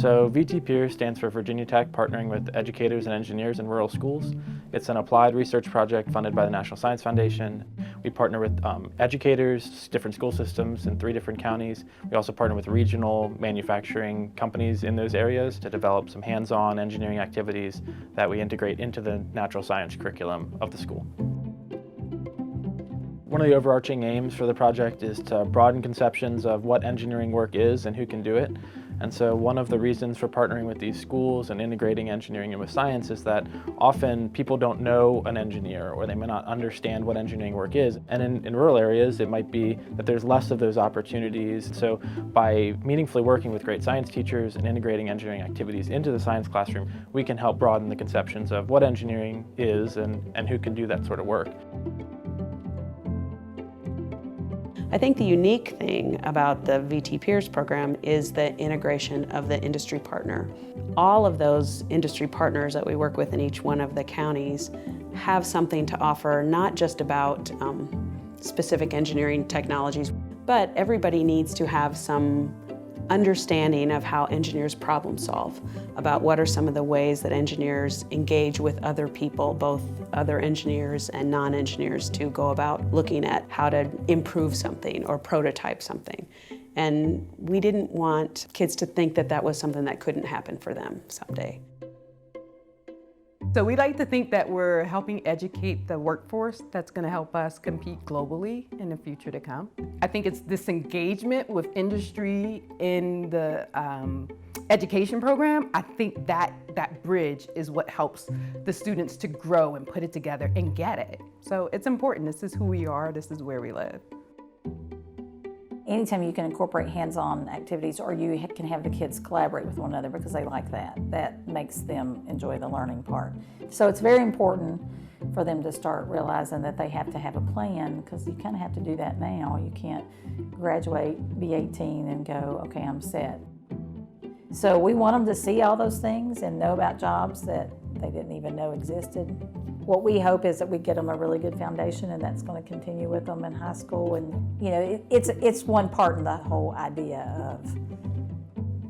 So VT Peers stands for Virginia Tech Partnering with Educators and Engineers in Rural Schools. It's an applied research project funded by the National Science Foundation. We partner with educators, different school systems in 3 different counties. We also partner with regional manufacturing companies in those areas to develop some hands-on engineering activities that we integrate into the natural science curriculum of the school. One of the overarching aims for the project is to broaden conceptions of what engineering work is and who can do it. And so one of the reasons for partnering with these schools and integrating engineering in with science is that often people don't know an engineer, or they may not understand what engineering work is. And in rural areas, it might be that there's less of those opportunities. So by meaningfully working with great science teachers and integrating engineering activities into the science classroom, we can help broaden the conceptions of what engineering is and who can do that sort of work. I think the unique thing about the VT Peers program is the integration of the industry partner. All of those industry partners that we work with in each one of the counties have something to offer, not just about specific engineering technologies, but everybody needs to have some understanding of how engineers problem solve, about what are some of the ways that engineers engage with other people, both other engineers and non-engineers, to go about looking at how to improve something or prototype something. And we didn't want kids to think that that was something that couldn't happen for them someday. So we like to think that we're helping educate the workforce that's going to help us compete globally in the future to come. I think it's this engagement with industry in the education program. I think that bridge is what helps the students to grow and put it together and get it. So it's important. This is who we are. This is where we live. Anytime you can incorporate hands-on activities, or you can have the kids collaborate with one another because they like that makes them enjoy the learning part. So it's very important for them to start realizing that they have to have a plan, because you kind of have to do that now. You can't graduate, be 18 and go, okay, I'm set. So we want them to see all those things and know about jobs that they didn't even know existed. What we hope is that we get them a really good foundation, and that's going to continue with them in high school. And it's one part in the whole idea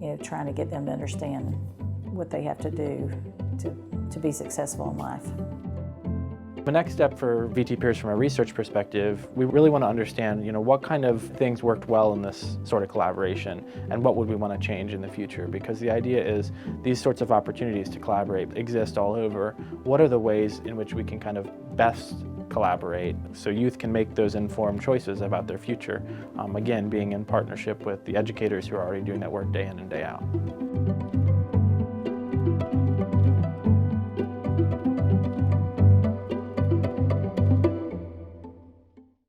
of trying to get them to understand what they have to do to be successful in life. The next step for VT Peers from a research perspective, we really want to understand, what kind of things worked well in this sort of collaboration, and what would we want to change in the future, because the idea is these sorts of opportunities to collaborate exist all over. What are the ways in which we can kind of best collaborate so youth can make those informed choices about their future, again, being in partnership with the educators who are already doing that work day in and day out.